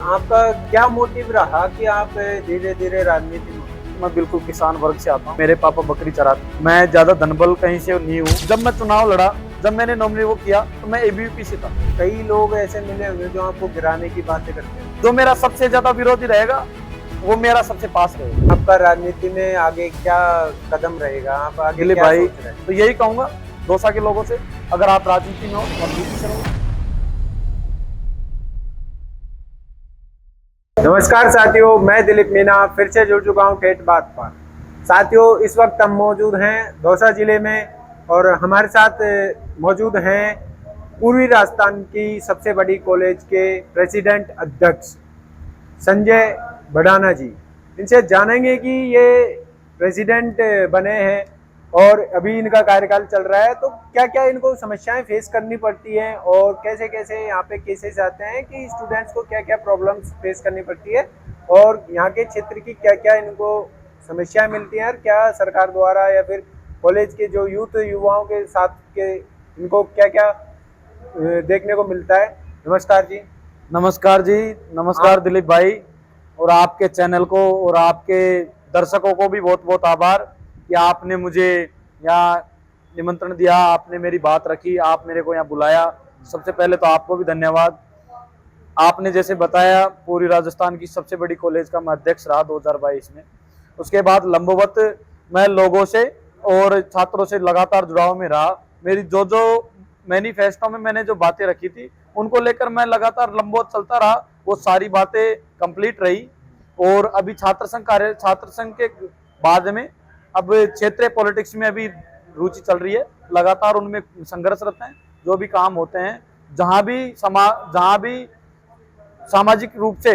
आपका क्या मोटिव रहा कि आप धीरे धीरे राजनीति में? मैं बिल्कुल किसान वर्ग से आता हूँ। मेरे पापा बकरी चराते। मैं ज्यादा धनबल कहीं से नहीं हूँ। जब मैं चुनाव लड़ा, जब मैंने नॉमिनी वो किया तो मैं एबीवीपी से था। कई लोग ऐसे मिले होंगे जो आपको गिराने की बातें करते हैं। जो मेरा सबसे ज्यादा विरोधी रहेगा वो मेरा सबसे पास रहेगा। आपका राजनीति में आगे क्या कदम रहेगा? आप आगे दिलीप क्या भाई, सोच रहे हैं? तो यही कहूंगा दौसा के लोगों से, अगर आप राजनीति में हो मजबूती से रहो। नमस्कार साथियों, मैं दिलीप मीना फिर से जुड़ चुका हूँ ठेठ बात पर। साथियों, इस वक्त हम मौजूद हैं दौसा जिले में और हमारे साथ मौजूद हैं पूर्वी राजस्थान की सबसे बड़ी कॉलेज के प्रेसिडेंट अध्यक्ष संजय भड़ाना जी। इनसे जानेंगे कि ये प्रेसिडेंट बने हैं और अभी इनका कार्यकाल चल रहा है, तो क्या क्या इनको समस्याएं फेस करनी पड़ती हैं और कैसे कैसे यहाँ पे केसेस आते हैं कि स्टूडेंट्स को क्या क्या प्रॉब्लम्स फेस करनी पड़ती है और यहाँ के क्षेत्र की क्या क्या इनको समस्याएं मिलती हैं और क्या सरकार द्वारा या फिर कॉलेज के जो युवाओं के साथ के इनको क्या क्या देखने को मिलता है। नमस्कार जी। नमस्कार जी। नमस्कार दिलीप भाई, और आपके चैनल को और आपके दर्शकों को भी बहुत बहुत आभार कि आपने मुझे यहाँ निमंत्रण दिया, आपने मेरी बात रखी, आप मेरे को यहाँ बुलाया। सबसे पहले तो आपको भी धन्यवाद। आपने जैसे बताया पूरी राजस्थान की सबसे बड़ी कॉलेज का मैं अध्यक्ष रहा 2022 में। उसके बाद लंबवत मैं लोगों से और छात्रों से लगातार जुड़ाव में रहा। मेरी जो जो मैनिफेस्टो में मैंने जो बातें रखी थी उनको लेकर मैं लगातार लंबवत चलता रहा। वो सारी बातें कंप्लीट रही और अभी छात्र संघ के बाद में अब क्षेत्रीय पॉलिटिक्स में अभी रुचि चल रही है। लगातार उनमें संघर्षरत हैं। जो भी काम होते हैं, जहां भी सामाजिक रूप से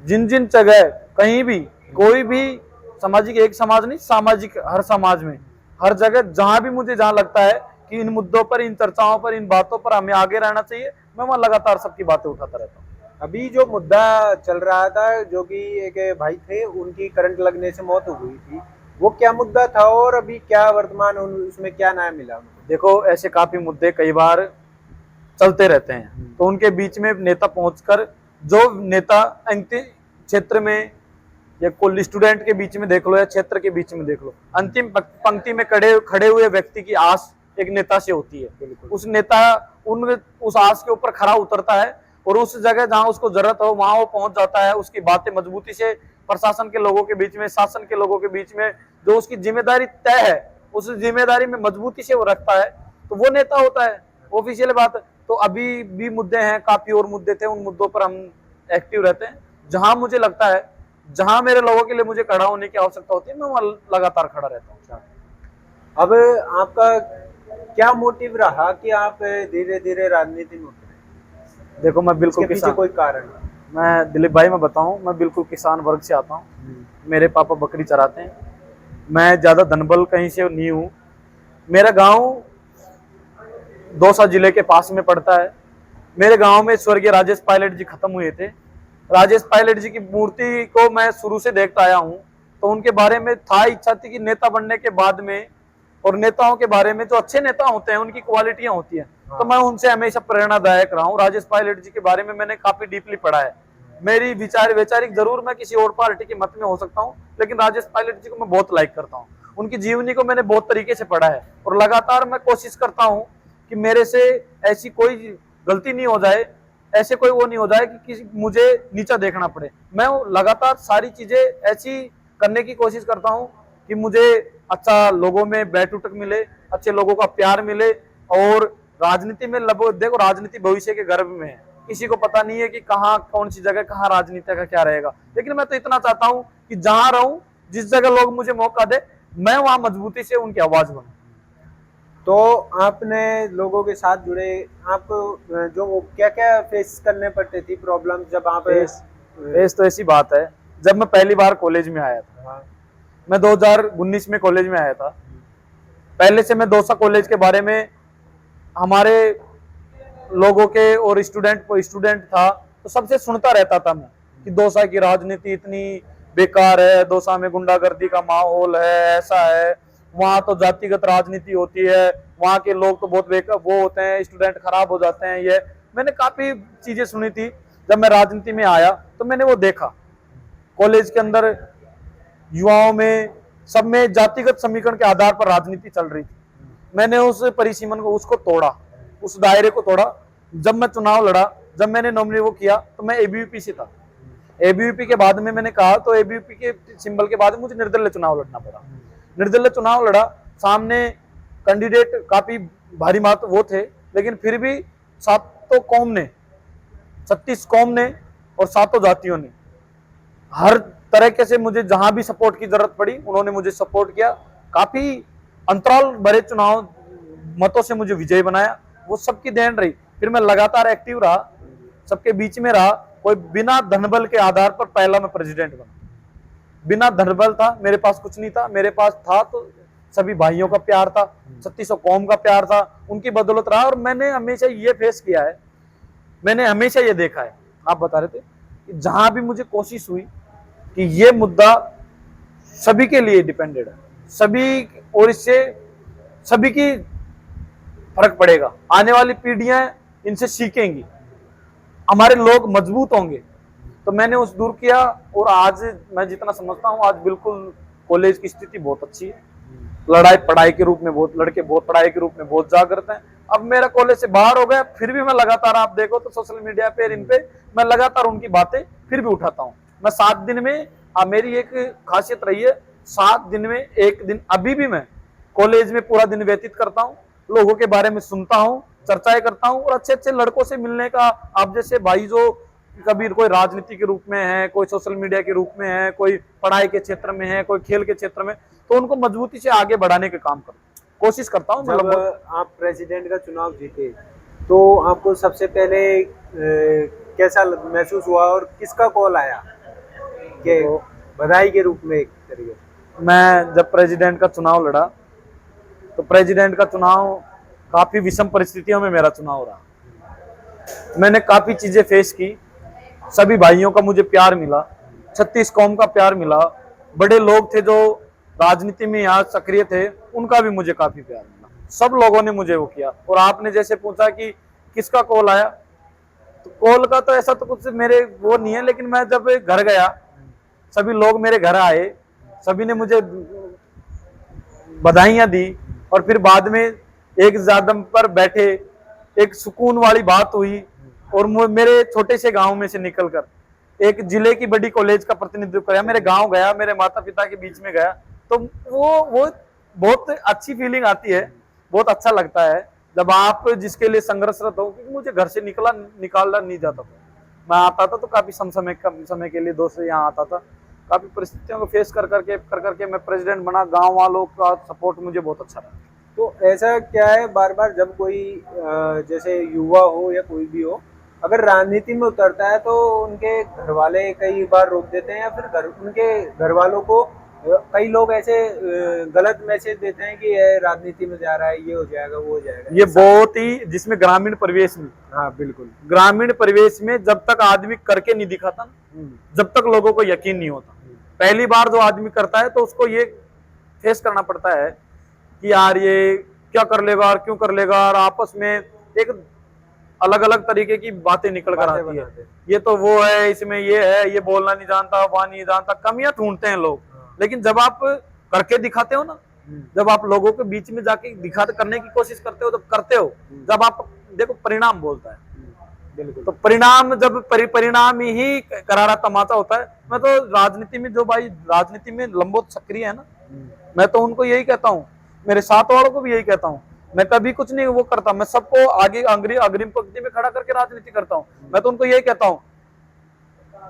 जिन जिन जगह कहीं भी कोई भी सामाजिक, एक समाज नहीं, सामाजिक हर समाज में हर जगह जहां भी मुझे जहां लगता है कि इन मुद्दों पर, इन चर्चाओं पर, इन बातों पर हमें आगे रहना चाहिए, मैं वहां लगातार सबकी बातें उठाता रहता हूँ। अभी जो मुद्दा चल रहा था, जो कि एक भाई थे उनकी करंट लगने से मौत हो गई थी, वो क्या मुद्दा था और अभी क्या वर्तमान उसमें क्या न्याय मिला उनको? देखो, ऐसे काफी मुद्दे कई बार चलते रहते हैं, तो उनके बीच में नेता पहुंचकर, जो नेता अंतिम क्षेत्र में या कोई स्टूडेंट के बीच में देख लो या क्षेत्र के बीच में देख लो, अंतिम पंक्ति में खड़े हुए व्यक्ति की आस एक नेता से होती है। उस नेता उस आस के ऊपर खरा उतरता है और उस जगह जहां उसको जरूरत हो वहां वो पहुंच जाता है। उसकी बातें मजबूती से प्रशासन के लोगों के बीच में, शासन के लोगों के बीच में जो उसकी जिम्मेदारी तय है उस जिम्मेदारी में मजबूती से वो रखता है, तो वो नेता होता है। ऑफिशियल बात है। तो अभी भी मुद्दे हैं, काफी और मुद्दे थे, उन मुद्दों पर हम एक्टिव रहते हैं। जहां मुझे लगता है, जहां मेरे लोगों के लिए मुझे खड़ा होने की आवश्यकता होती है, मैं वहां लगातार खड़ा रहता हूँ। अब आपका क्या मोटिव रहा कि आप धीरे धीरे राजनीति में उतरे? देखो, मैं बिल्कुल इसके पीछे कोई कारण? मैं दिलीप भाई, मैं बताऊं, मैं बिल्कुल किसान वर्ग से आता हूँ। मेरे पापा बकरी चराते हैं। मैं ज्यादा धनबल कहीं से नहीं हूँ। मेरा गांव दौसा जिले के पास में पड़ता है। मेरे गांव में स्वर्गीय राजेश पायलट जी खत्म हुए थे। राजेश पायलट जी की मूर्ति को मैं शुरू से देखता आया हूँ, तो उनके बारे में था इच्छा थी कि नेता बनने के बाद में, और नेताओं के बारे में, जो अच्छे नेता होते हैं उनकी क्वालिटियां होती हैं, तो मैं उनसे हमेशा प्रेरणादायक रहा हूँ। राजेश पायलट जी के बारे में मैंने काफी डीपली पढ़ा है। मेरी वैचारिक जरूर मैं किसी और पार्टी के मत में हो सकता हूँ, लेकिन राजेश पायलट जी को मैं बहुत लाइक करता हूँ। उनकी जीवनी को मैंने बहुत तरीके से पढ़ा है और लगातार मैं कोशिश करता हूँ कि मेरे से ऐसी कोई गलती नहीं हो जाए, ऐसे कोई वो नहीं हो जाए कि मुझे नीचा देखना पड़े। मैं लगातार सारी चीजें ऐसी करने की कोशिश करता हूँ कि मुझे अच्छा लोगों में बैठ उठक मिले, अच्छे लोगों का प्यार मिले। और राजनीति में देखो, राजनीति भविष्य के गर्भ में है। किसी को पता नहीं है कि कहाँ कौन सी जगह कहाँ राजनीति का क्या रहेगा, लेकिन मैं तो इतना चाहता हूँ कि जहां रहूं, जिस जगह लोग मुझे मौका दे, मैं वहां मजबूती से उनकी आवाज बनूं। तो आपने लोगों के साथ जुड़े, आपको जो क्या क्या फेस करने पड़ते थी प्रॉब्लम जब आप? फेस तो ऐसी बात है, जब मैं पहली बार कॉलेज में आया था, हाँ। मैं 2019 में कॉलेज में आया था। पहले से मैं दौसा कॉलेज के बारे में, हमारे लोगों के और स्टूडेंट था, तो सबसे सुनता रहता था मैं कि दौसा की राजनीति इतनी बेकार है, दौसा में गुंडागर्दी का माहौल है, ऐसा है, वहां तो जातिगत राजनीति होती है, वहां के लोग तो बहुत बेकार वो होते हैं, स्टूडेंट खराब हो जाते हैं। ये मैंने काफी चीजें सुनी थी। जब मैं राजनीति में आया तो मैंने वो देखा, कॉलेज के अंदर युवाओं में सब में जातिगत समीकरण के आधार पर राजनीति चल रही थी। मैंने उस परिसीमन को उसको तोड़ा, उस दायरे को तोड़ा। जब मैं चुनाव लड़ा, जब मैंने नॉमिनी वो किया तो मैं एबीवीपी से था। एबीवीपी के बाद में मैंने कहा तो एबीवीपी के सिंबल के बाद मुझे निर्दलीय चुनाव लड़ना पड़ा। निर्दलीय चुनाव लड़ा, सामने कैंडिडेट काफी भारी मात्रा वो थे, लेकिन फिर भी 36 कौम ने और 7 जातियों ने हर तरीके से मुझे जहां भी सपोर्ट की जरूरत पड़ी उन्होंने मुझे सपोर्ट किया। काफी अंतराल भरे चुनाव मतों से मुझे विजय बनाया, वो सबकी देन रही। फिर मैं लगातार एक्टिव रहा, सबके बीच में रहा। कोई बिना धनबल के आधार पर पहला मैं प्रेसिडेंट बना। बिना धनबल था, मेरे पास कुछ नहीं था, मेरे पास था तो सभी भाइयों का प्यार था, 3600 कौम का प्यार था, उनकी बदौलत रहा। और मैंने हमेशा ये फेस किया है, मैंने हमेशा ये देखा है, आप बता रहे थे कि जहां भी मुझे कोशिश हुई कि ये मुद्दा सभी के लिए डिपेंडेड है, सभी, और इससे सभी की फर्क पड़ेगा, आने वाली पीढ़ियां इनसे सीखेंगी, हमारे लोग मजबूत होंगे, तो मैंने उस दूर किया। और आज मैं जितना समझता हूँ आज बिल्कुल कॉलेज की स्थिति बहुत अच्छी है। लड़ाई पढ़ाई के रूप में बहुत, लड़के बहुत पढ़ाई के रूप में बहुत जागृत हैं। अब मेरा कॉलेज से बाहर हो गया, फिर भी मैं लगातार, आप देखो तो सोशल मीडिया पे, इन पे मैं लगातार उनकी बातें फिर भी उठाता हूँ। मैं 7 दिन में, मेरी एक खासियत रही है, 7 दिन में 1 दिन अभी भी मैं कॉलेज में पूरा दिन व्यतीत करता हूँ, लोगों के बारे में सुनता हूँ, चर्चाएं करता हूँ और अच्छे अच्छे लड़कों से मिलने का। आप जैसे भाई जो कभी कोई राजनीति के रूप में है, कोई सोशल मीडिया के रूप में है, कोई पढ़ाई के क्षेत्र में है, कोई खेल के क्षेत्र में, तो उनको मजबूती से आगे बढ़ाने का काम कोशिश करता हूँ। जब आप प्रेसिडेंट का चुनाव जीते तो आपको सबसे पहले कैसा महसूस हुआ और किसका कॉल आया कि बधाई के रूप में? एक तरीके मैं जब प्रेसिडेंट का चुनाव लड़ा तो प्रेसिडेंट का चुनाव काफी विषम परिस्थितियों में मेरा चुनाव रहा। मैंने काफी चीजें फेस की, सभी भाइयों का मुझे प्यार मिला, 36 कौम का प्यार मिला, बड़े लोग थे जो राजनीति में यहाँ सक्रिय थे, उनका भी मुझे काफी प्यार मिला, सब लोगों ने मुझे वो किया। और आपने जैसे पूछा कि किसका कॉल आया, तो कॉल का तो ऐसा तो कुछ मेरे वो नहीं है, लेकिन मैं जब घर गया, सभी लोग मेरे घर आए, सभी ने मुझे बधाइयां दी, और फिर बाद में एक जादम पर बैठे, एक सुकून वाली बात हुई। और मेरे छोटे से गांव में से निकलकर एक जिले की बड़ी कॉलेज का प्रतिनिधित्व किया, मेरे गांव गया, मेरे माता पिता के बीच में गया, तो वो बहुत अच्छी फीलिंग आती है, बहुत अच्छा लगता है जब आप जिसके लिए संघर्षरत हो। क्योंकि मुझे घर से निकालना नहीं जाता था, मैं आता था तो काफी समय के लिए दोस्त यहाँ आता था, काफी परिस्थितियों को फेस कर करके मैं प्रेसिडेंट बना। गांव वालों का सपोर्ट मुझे बहुत अच्छा लगा। तो ऐसा क्या है, बार बार जब कोई जैसे युवा हो या कोई भी हो, अगर राजनीति में उतरता है तो उनके घर वाले कई बार रोक देते हैं, या फिर उनके घर वालों को कई लोग ऐसे गलत मैसेज देते हैं कि ये राजनीति में जा रहा है, ये हो जाएगा, वो हो जाएगा। ये बहुत ही, जिसमें ग्रामीण परिवेश में, हाँ बिल्कुल, ग्रामीण परिवेश में जब तक आदमी करके नहीं दिखाता, जब तक लोगों को यकीन नहीं होता। पहली बार जो आदमी करता है तो उसको ये फेस करना पड़ता है कि यार ये क्या कर लेगा और क्यों कर लेगा, और आपस में एक अलग अलग तरीके की बातें निकल कर आती है। ये तो वो है, इसमें ये है, ये बोलना नहीं जानता, वह नहीं जानता, कमियां ढूंढते हैं लोग। लेकिन जब आप करके दिखाते हो ना, जब आप लोगों के बीच में जाके करने की कोशिश करते हो, जब करते हो, जब आप देखो परिणाम बोलता है, तो परिणाम, जब परिणाम ही करारा तमाचा होता है। मैं तो राजनीति में, जो भाई राजनीति में लंबोत सक्रिय है ना, मैं तो उनको यही कहता हूँ, मेरे साथ वालों को भी यही कहता हूँ, मैं कभी कुछ नहीं वो करता, मैं सबको आगे अग्रिम पंक्ति में खड़ा करके राजनीति करता हूँ। मैं तो उनको यही कहता हूँ,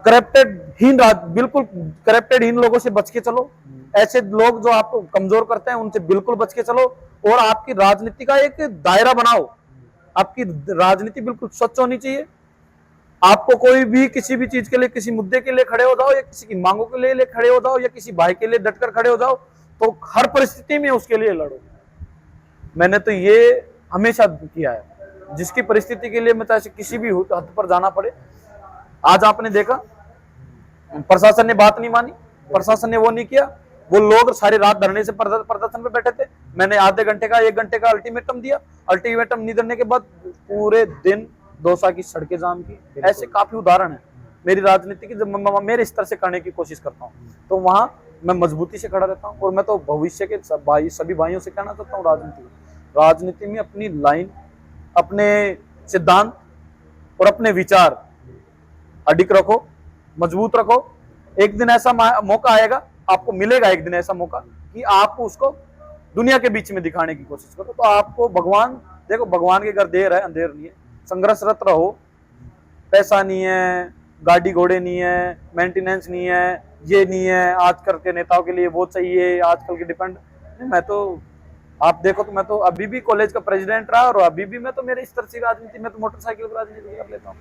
बिल्कुल करप्टेडहीन लोगों से बच के चलो, ऐसे लोग जो आपको कमजोर करते हैं उनसे बिल्कुल बच के चलो, और आपकी राजनीति का एक दायरा बनाओ। आपकी राजनीति बिल्कुल स्वच्छ होनी चाहिए। आपको कोई भी किसी भी चीज के लिए, किसी मुद्दे के लिए खड़े हो जाओ, या किसी की मांगों के लिए खड़े हो जाओ, या किसी भाई के लिए डटकर खड़े हो जाओ, तो हर परिस्थिति में उसके लिए लड़ो। मैंने तो ये हमेशा किया है, जिसकी परिस्थिति के लिए मैं चाहे किसी भी हद पर जाना पड़े। आज आपने देखा प्रशासन ने बात नहीं मानी, प्रशासन ने वो नहीं किया, वो लोग सारी रात धरने से प्रदर्शन पे बैठे थे, मैंने आधे घंटे का 1 घंटे का अल्टीमेटम दिया, अल्टीमेटम नहीं देने के बाद पूरे दिन दौसा की सड़कें जाम की, ऐसे काफी उदाहरण है मेरी राजनीति की, जब मैं मेरे स्तर से करने की कोशिश करता हूँ तो वहां मैं मजबूती से खड़ा रहता हूँ। और मैं तो भविष्य के सभी भाइयों से कहना चाहता हूँ, राजनीति में अपनी लाइन, अपने सिद्धांत और अपने विचार अडिग रखो, मजबूत रखो। एक दिन ऐसा मौका आएगा, आपको मिलेगा एक दिन ऐसा मौका कि आप उसको दुनिया के बीच में दिखाने की कोशिश करो। तो आपको भगवान, देखो भगवान के घर देर है अंधेर नहीं है, संघर्षरत रहो। पैसा नहीं है, गाड़ी घोड़े नहीं है, मेंटेनेंस नहीं है, ये नहीं है, आजकल के नेताओं के लिए वो चाहिए, आजकल के डिपेंड। मैं तो, आप देखो तो मैं तो अभी भी कॉलेज का प्रेसिडेंट रहा, और अभी भी मैं तो मेरे स्तर से राजनीति में तो मोटरसाइकिल पर राजनीति कर लेता हूँ।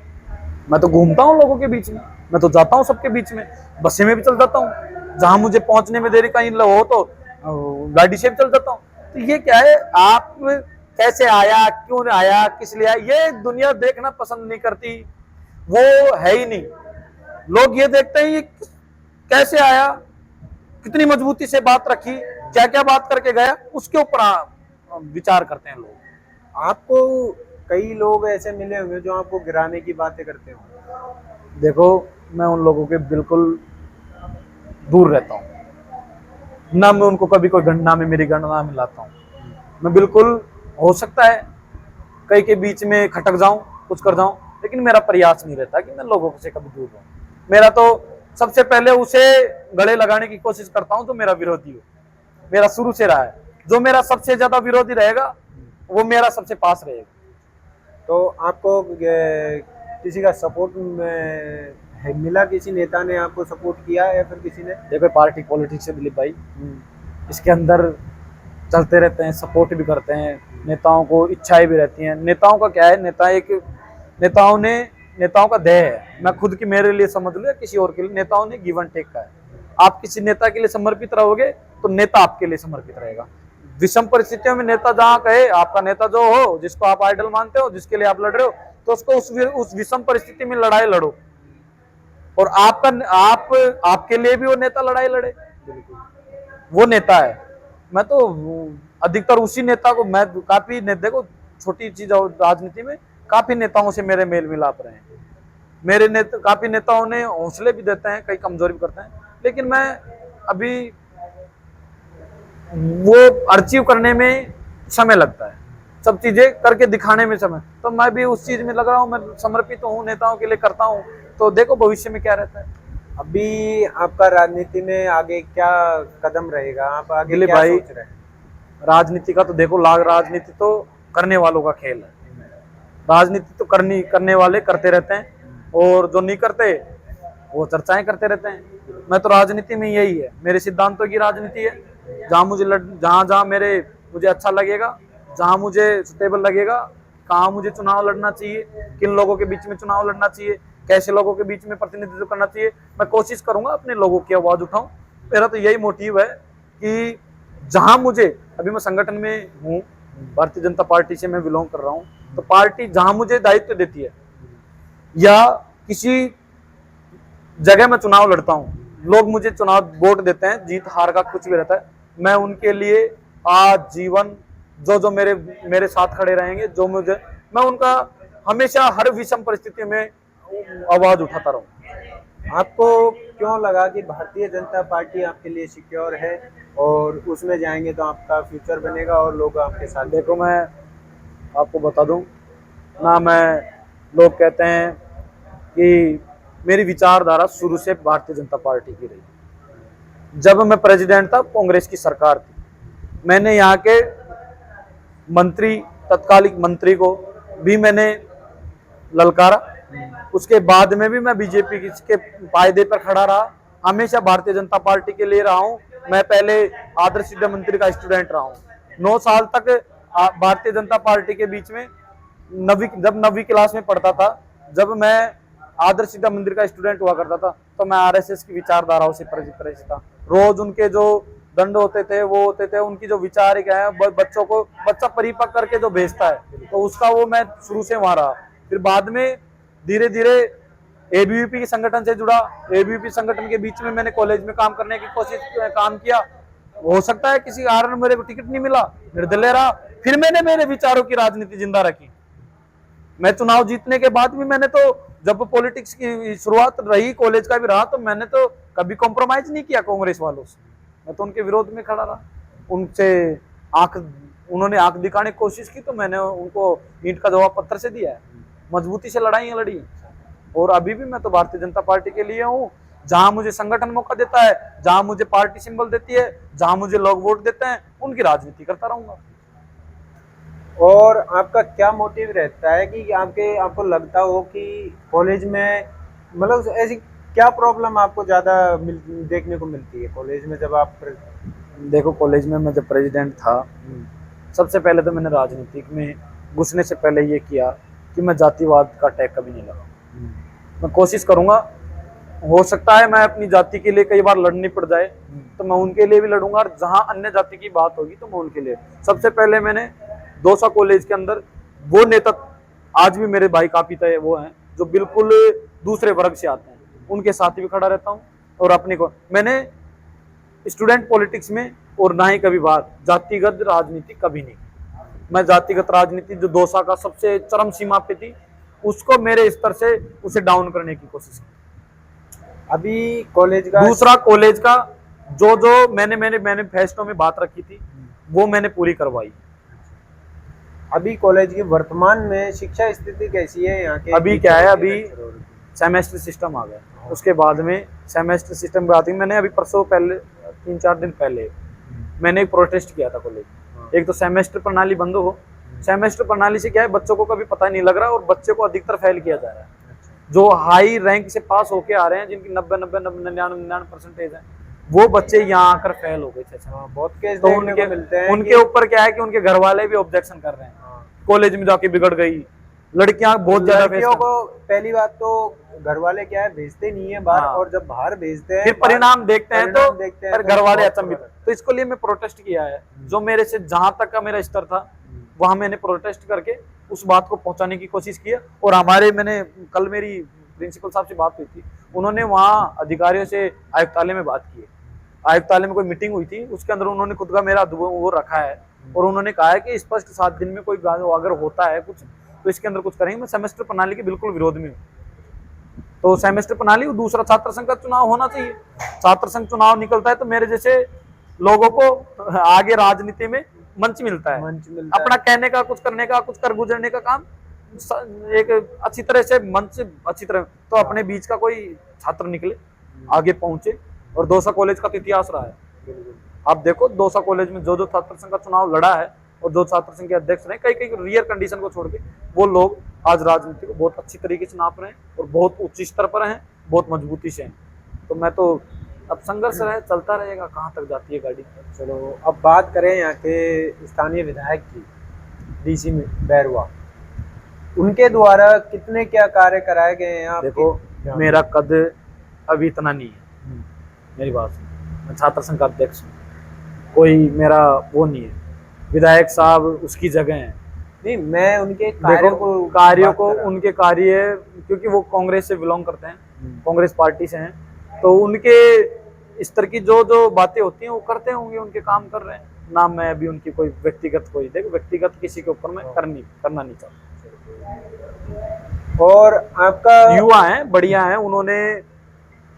मैं तो घूमता हूँ लोगों के बीच में, मैं तो जाता हूँ सबके बीच में, बसें में भी चल जाता हूँ, जहां मुझे पहुंचने में देरी कहीं हो तो गाड़ी से भी चल जाता हूँ। तो ये क्या है, आप कैसे आया, क्यों आया, किस लिए आया, ये दुनिया देखना पसंद नहीं करती, वो है ही नहीं। लोग ये देखते हैं ये कैसे आया, कितनी मजबूती से बात रखी, क्या क्या बात करके गया, उसके ऊपर विचार करते हैं लोग। आपको कई लोग ऐसे मिले होंगे जो आपको गिराने की बातें करते हो। देखो मैं उन लोगों के बिल्कुल दूर रहता हूँ, ना मैं उनको कभी कोई गणना में, मेरी गणना में लाता हूँ। मैं बिल्कुल, हो सकता है कई के बीच में खटक जाऊं, कुछ कर जाऊं, लेकिन मेरा प्रयास नहीं रहता कि मैं लोगों से कभी दूर रहूं। मेरा तो सबसे पहले उसे गले लगाने की कोशिश करता हूं जो मेरा विरोधी हो, मेरा शुरू से रहा है। जो मेरा सबसे ज्यादा विरोधी रहेगा वो मेरा सबसे पास रहेगा। तो आपको किसी का सपोर्ट मिला, किसी नेता ने आपको सपोर्ट किया या फिर किसी ने? देखो पार्टी पॉलिटिक्स है दिलीप भाई, इसके अंदर चलते रहते हैं, सपोर्ट भी करते हैं, नेताओं को इच्छाएं भी रहती हैं। नेताओं का क्या है, नेताओं का देह है, मैं खुद की मेरे लिए समझ लो या किसी और के लिए, नेताओं ने गिव एंड टेक का है। आप किसी नेता के लिए समर्पित रहोगे तो नेता आपके लिए समर्पित रहेगा। विषम परिस्थितियों में नेता जहां कहे, आपका नेता जो हो, जिसको आप आइडल मानते हो, जिसके लिए आप लड़ रहे हो, तो उसको उस विषम परिस्थिति में लड़ाई लड़ो, और आपके लिए भी वो नेता लड़ाई लड़े, वो नेता है। मैं तो अधिकतर उसी नेता को, मैं काफी देखो छोटी चीज राजनीति में, काफी नेताओं से मेरे मेल मिलाप रहे हैं। मेरे काफी नेताओं ने हौसले भी देते हैं, कई कमजोरी भी करते हैं, लेकिन मैं अभी वो अचीव करने में समय लगता है, सब चीजें करके दिखाने में समय, तो मैं भी उस चीज में लग रहा हूँ, मैं समर्पित हूँ, नेताओं के लिए करता हूँ। तो देखो भविष्य में क्या रहता है। अभी आपका राजनीति में आगे क्या कदम रहेगा, आप आगे दिलीप क्या भाई, सोच रहे हैं? राजनीति का तो देखो, राजनीति तो करने वालों का खेल है। राजनीति तो करने वाले करते रहते हैं, और जो नहीं करते वो चर्चाएं करते रहते हैं। मैं तो राजनीति में यही है, मेरे सिद्धांतों की राजनीति है। जहां मुझे अच्छा लगेगा, जहां मुझे सुटेबल लगेगा, कहाँ मुझे चुनाव लड़ना चाहिए, किन लोगों के बीच में चुनाव लड़ना चाहिए, कैसे लोगों के बीच में प्रतिनिधित्व करना चाहिए, मैं कोशिश करूंगा अपने लोगों की आवाज उठाऊं। मेरा तो यही मोटिव है कि जहां मुझे, अभी मैं संगठन में हूँ, भारतीय जनता पार्टी से मैं बिलोंग कर रहा हूँ, तो पार्टी जहां मुझे दायित्व देती है, या किसी जगह मैं चुनाव लड़ता हूँ, लोग मुझे चुनाव वोट देते हैं, जीत हार का कुछ भी रहता है, मैं उनके लिए आजीवन जो मेरे साथ खड़े रहेंगे, मैं उनका हमेशा हर विषम परिस्थिति में आवाज उठाता रहूं। आपको क्यों लगा कि भारतीय जनता पार्टी आपके लिए सिक्योर है और उसमें जाएंगे तो आपका फ्यूचर बनेगा और लोग आपके साथ? देखो मैं आपको बता दूं ना, लोग कहते हैं कि मेरी विचारधारा शुरू से भारतीय जनता पार्टी की रही। जब मैं प्रेसिडेंट था, कांग्रेस की सरकार थी, मैंने यहाँ के तत्कालिक मंत्री को भी मैंने ललकारा, उसके बाद में भी मैं बीजेपी के फायदे पर खड़ा रहा, हमेशा भारतीय जनता पार्टी के लिए रहा हूं। मैं पहले आदर्श विद्या मंत्री का स्टूडेंट रहा हूं, 9 साल तक भारतीय जनता पार्टी के बीच में, जब 9वीं क्लास में पढ़ता था, जब मैं आदर्श विद्या मंदिर का स्टूडेंट हुआ करता था, तो मैं आरएसएस की विचारधाराओं से परिचित था। रोज उनके जो दंड होते थे, वो होते थे, उनकी जो विचार है, बच्चा परिपक्व करके जो भेजता है, तो उसका वो मैं शुरू से वहां रहा। फिर बाद में धीरे धीरे एबीवीपी के संगठन से जुड़ा, एबीवीपी संगठन के बीच में मैंने कॉलेज में काम करने की काम किया। हो सकता है किसी कारण मेरे को टिकट नहीं मिला, निर्दलीय रहा, फिर मैंने मेरे विचारों की राजनीति जिंदा रखी। मैं चुनाव जीतने के बाद भी मैंने तो, जब पॉलिटिक्स की शुरुआत रही, कॉलेज का भी रहा, तो मैंने तो कभी कॉम्प्रोमाइज नहीं किया कांग्रेस वालों से। मैं तो उनके विरोध में खड़ा रहा, उनसे उन्होंने आंख दिखाने की कोशिश की तो मैंने उनको ईंट का जवाब पत्थर से दिया है, मजबूती से लड़ाई लड़ी। और अभी भी मैं तो भारतीय जनता पार्टी के लिए हूँ। जहां मुझे संगठन मौका देता है, जहां मुझे पार्टी सिंबल देती है, जहां मुझे लोग वोट देते हैं, उनकी राजनीति करता रहूंगा। और आपका क्या मोटिव रहता है कि आपको लगता हो कि कॉलेज में मतलब ऐसी क्या प्रॉब्लम आपको ज़्यादा देखने को मिलती है कॉलेज में जब आप देखो, कॉलेज में मैं जब प्रेसिडेंट था, सबसे पहले तो मैंने राजनीति में घुसने से पहले ये किया कि मैं जातिवाद का टैग कभी नहीं लगा। मैं कोशिश करूंगा, हो सकता है मैं अपनी जाति के लिए कई बार लड़नी पड़ जाए तो मैं उनके लिए भी लड़ूंगा, और जहां अन्य जाति की बात होगी तो मैं उनके लिए। सबसे पहले मैंने दौसा कॉलेज के अंदर वो नेता, आज भी मेरे भाई काफी तय वो हैं जो बिल्कुल दूसरे वर्ग से आते हैं, उनके साथ भी खड़ा रहता हूँ। और अपने को मैंने स्टूडेंट पॉलिटिक्स में और ना ही कभी बात जातिगत राजनीति कभी नहीं। मैं जातिगत राजनीति जो दौसा का सबसे चरम सीमा पे थी, उसको मेरे स्तर से उसे डाउन करने की कोशिश की। अभी कॉलेज का दूसरा, कॉलेज का जो मैंने मैनिफेस्टो में बात रखी थी वो मैंने पूरी करवाई। अभी कॉलेज की वर्तमान में शिक्षा स्थिति कैसी है यहाँ के? अभी क्या है, अभी सेमेस्टर सिस्टम आ गया, उसके बाद में सेमेस्टर सिस्टम बात ही मैंने अभी परसों पहले 3-4 दिन पहले मैंने एक प्रोटेस्ट किया था कॉलेज। एक तो सेमेस्टर प्रणाली बंद हो, सेमेस्टर प्रणाली से क्या है, बच्चों को कभी पता नहीं लग रहा और बच्चे को अधिकतर फेल किया जा रहा है। जो हाई रैंक से पास होके आ रहे हैं, जिनकी 90-99% है, वो बच्चे यहाँ आकर फेल हो गए थे। बहुत केस तो देखने को मिलते हैं उनके ऊपर क्या है कि उनके घर वाले भी ऑब्जेक्शन कर रहे हैं, कॉलेज में जाके बिगड़ गई लड़कियां बहुत ज्यादा। लड़कियों को पहली बात तो घर वाले क्या है भेजते नहीं है बाहर, और जब बाहर भेजते हैं फिर परिणाम देखते हैं तो घर वाले बहुत अचंभित। तो इसको लिए मैं प्रोटेस्ट किया है, जो मेरे से जहां तक का मेरा स्तर था वहां मैंने प्रोटेस्ट करके उस बात को पहुंचाने की कोशिश की है। और मैंने कल मेरी प्रिंसिपल साहब से बात हुई थी, उन्होंने वहां अधिकारियों से आयुक्तालय में बात की है। आयुक्तालय में कोई मीटिंग हुई थी, उसके अंदर उन्होंने खुद का मेरा वो रखा है और उन्होंने कहा है कि स्पष्ट 7 दिन में कोई अगर होता है कुछ तो इसके अंदर कुछ करेंगे। मैं सेमेस्टर प्रणाली के बिल्कुल विरोध में हूँ। तो सेमेस्टर प्रणाली, दूसरा छात्र संघ का चुनाव होना चाहिए। छात्र संघ चुनाव निकलता है तो मेरे जैसे लोगों को आगे राजनीति में मंच मिलता है, अपना कहने का, कुछ करने का, कुछ कर गुजरने का काम एक अच्छी तरह से मंच अच्छी तरह। तो अपने बीच का कोई छात्र निकले, आगे पहुंचे, और दौसा कॉलेज का तो इतिहास रहा है। आप देखो दौसा कॉलेज में जो छात्र संघ का चुनाव लड़ा है और जो छात्र संघ के अध्यक्ष रहे, कई रियर कंडीशन को छोड़ के वो लोग आज राजनीति को बहुत अच्छी तरीके से नाप रहे हैं और बहुत उच्च स्तर पर हैं, बहुत मजबूती से हैं। तो मैं तो अब संघर्ष रहे, चलता रहेगा, कहाँ तक जाती है गाड़ी। चलो अब बात करें यहाँ के स्थानीय विधायक की, डीसी बैरवा, उनके द्वारा कितने क्या कार्य कराए गए हैं? देखो, मेरा कद अभी इतना नहीं है, मेरी बात सुनो, मैं छात्र संघ का अध्यक्ष हूँ, कोई मेरा वो नहीं है। विधायक साहब उसकी जगह है। नहीं, मैं उनके कार्यों को उनके कार्य, क्योंकि वो कांग्रेस से बिलोंग करते हैं, कांग्रेस पार्टी से हैं, तो उनके स्तर की जो बातें होती हैं वो करते होंगे, उनके काम कर रहे हैं ना। मैं अभी उनकी कोई व्यक्तिगत व्यक्तिगत किसी के ऊपर मैं करना नहीं चाहता। और आपका युवा है, बढ़िया है, उन्होंने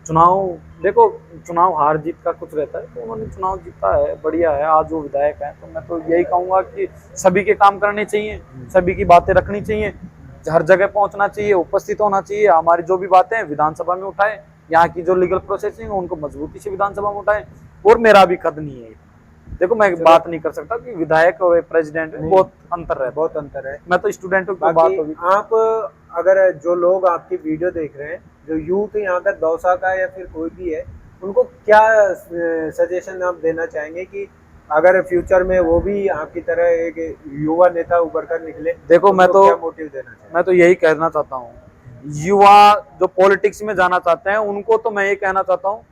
चुनाव, देखो चुनाव हार जीत का कुछ रहता है, तो उन्होंने चुनाव जीता है, बढ़िया है, आज वो विधायक है। तो मैं तो यही कहूंगा कि सभी के काम करने चाहिए, सभी की बातें रखनी चाहिए, हर जगह पहुंचना चाहिए, उपस्थित होना चाहिए। हमारी जो भी बातें हैं विधानसभा में उठाएं, यहाँ की जो लीगल प्रोसेसिंग है उनको मजबूती से विधानसभा में उठाएं। और मेरा भी कद नहीं है, देखो मैं बात नहीं कर सकता कि विधायक और प्रेसिडेंट बहुत अंतर है, मैं तो स्टूडेंटों की बात होगी। आप अगर जो लोग आपकी वीडियो देख रहे हैं, जो यूथ यहाँ का दौसा का या फिर कोई भी है, उनको क्या सजेशन आप देना चाहेंगे कि अगर फ्यूचर में वो भी आपकी तरह एक युवा नेता उभर कर निकले? देखो मैं तो क्या मोटिव देना चाहेंगे? मैं तो यही कहना चाहता हूँ, युवा जो पॉलिटिक्स में जाना चाहते हैं उनको तो मैं ये कहना चाहता हूँ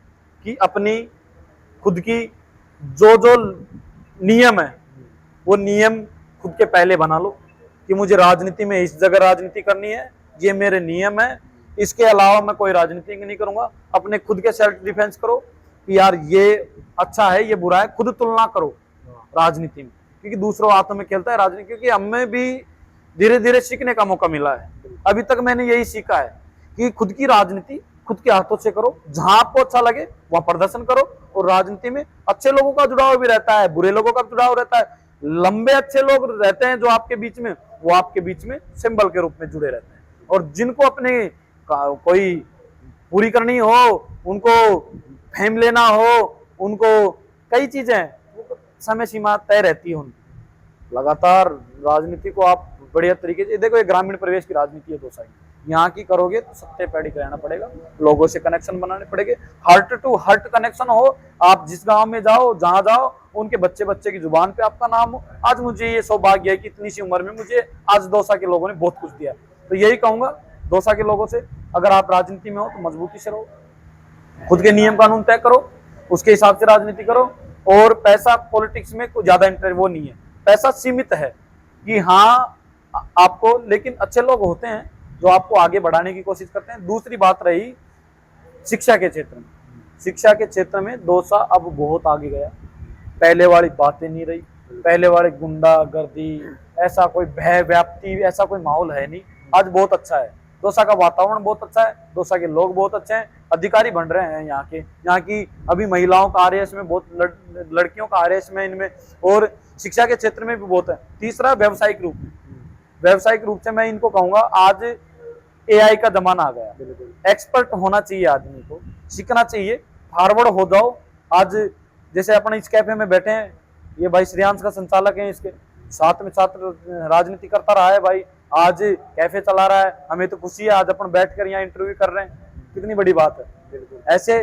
कि अपनी खुद की जो नियम है वो नियम खुद के पहले बना लो कि मुझे राजनीति में इस जगह राजनीति करनी है, ये मेरे नियम है, इसके अलावा मैं कोई राजनीति नहीं करूंगा। अपने खुद के सेल्फ डिफेंस करो कि यार ये अच्छा है, ये बुरा है, खुद तुलना करो राजनीति में, क्योंकि दूसरों हाथों में खेलता है राजनीति। क्योंकि हमें भी धीरे धीरे सीखने का मौका मिला है। अभी तक मैंने यही सीखा है कि खुद की राजनीति खुद के हाथों से करो, जहां आपको अच्छा लगे वहां प्रदर्शन करो। और राजनीति में अच्छे लोगों का जुड़ाव भी रहता है, बुरे लोगों का जुड़ाव रहता है। लंबे अच्छे लोग रहते हैं जो आपके बीच में, वो आपके बीच में सिंबल के रूप में जुड़े रहते हैं। और जिनको अपने कोई पूरी करनी हो, उनको फेम लेना हो, उनको कई चीजें समय सीमा तय रहती है उनकी। लगातार राजनीति को आप बढ़िया तरीके से देखो, ये ग्रामीण प्रवेश की राजनीति है दौसा की, यहाँ की करोगे तो सत्य पैड़ी रहना पड़ेगा, लोगों से कनेक्शन बनाने पड़ेंगे, हार्ट टू हार्ट कनेक्शन हो। आप जिस गांव में जाओ, जहां जाओ, उनके बच्चे बच्चे की जुबान पे आपका नाम हो। आज मुझे ये सौभाग्य है कि इतनी सी उम्र में मुझे आज दौसा के लोगों ने बहुत कुछ दिया। तो यही कहूंगा दौसा के लोगों से, अगर आप राजनीति में हो तो मजबूती से रहो, खुद के नियम कानून तय करो, उसके हिसाब से राजनीति करो। और पैसा पॉलिटिक्स में कोई ज्यादा इंटरेस्ट वो नहीं है, पैसा सीमित है कि हाँ आपको, लेकिन अच्छे लोग होते हैं जो आपको आगे बढ़ाने की कोशिश करते हैं। दूसरी बात रही शिक्षा के क्षेत्र में, शिक्षा के क्षेत्र में दौसा अब बहुत आगे गया, पहले वाली बातें नहीं रही, पहले वाले गुंडागर्दी, ऐसा कोई भय व्याप्ति, ऐसा कोई माहौल है नहीं। आज बहुत अच्छा है, दौसा का वातावरण बहुत अच्छा है, दौसा के लोग बहुत अच्छे हैं, अधिकारी बन रहे हैं यहाँ की अभी महिलाओं का आरएएस में बहुत, लड़कियों का आरएएस में इनमें, और शिक्षा के क्षेत्र में भी बहुत है। तीसरा व्यावसायिक रूप में, व्यावसायिक रूप से मैं इनको कहूंगा आज एआई का जमाना आ गया, एक्सपर्ट होना चाहिए, आदमी को सीखना चाहिए, फॉरवर्ड हो जाओ। आज जैसे अपन इस कैफे में बैठे हैं, ये भाई श्रेयांश का संचालक है, इसके साथ में छात्र राजनीति करता रहा है भाई, आज कैफे चला रहा है, हमें तो खुशी है, आज अपन बैठकर यहाँ इंटरव्यू कर रहे हैं, कितनी बड़ी बात है। ऐसे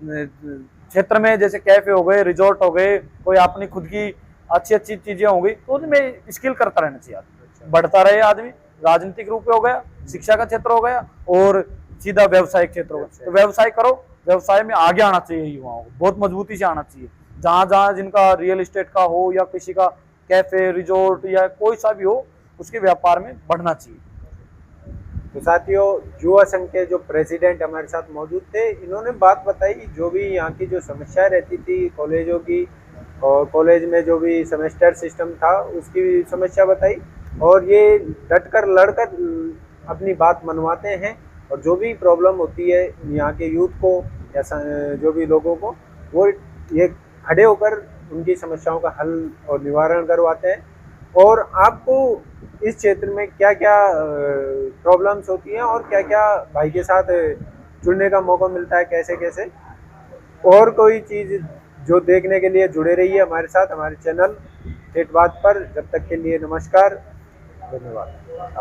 क्षेत्र में जैसे कैफे हो गए, रिजॉर्ट हो गए, कोई अपनी खुद की अच्छी अच्छी चीजें हो गई, तो उसमें स्किल करता रहना चाहिए आदमी, बढ़ता रहे आदमी। राजनीतिक रूप में हो गया, शिक्षा का क्षेत्र हो गया, और सीधा व्यवसायिक क्षेत्र हो गया। तो व्यवसाय करो, व्यवसाय में आगे आना चाहिए युवाओं को, बहुत मजबूती से आना चाहिए। जहां जहां जिनका रियल एस्टेट का हो या किसी का कैफे रिजॉर्ट या कोई सा भी हो, उसके व्यापार में बढ़ना चाहिए। तो साथियों, युवा संघ के जो प्रेसिडेंट हमारे साथ मौजूद थे, इन्होंने बात बताई जो भी यहाँ की जो समस्याएं रहती थी कॉलेजों की, और कॉलेज में जो भी सेमेस्टर सिस्टम था उसकी भी समस्या बताई, और ये डटकर लड़कर अपनी बात मनवाते हैं, और जो भी प्रॉब्लम होती है यहाँ के यूथ को या जो भी लोगों को, वो ये खड़े होकर उनकी समस्याओं का हल और निवारण करवाते हैं। और आपको इस क्षेत्र में क्या क्या प्रॉब्लम्स होती हैं और क्या क्या भाई के साथ जुड़ने का मौका मिलता है, कैसे कैसे, और कोई चीज़ जो देखने के लिए जुड़े रहिए हमारे साथ, हमारे चैनल ठेठ बात पर। जब तक के लिए नमस्कार, धन्यवाद।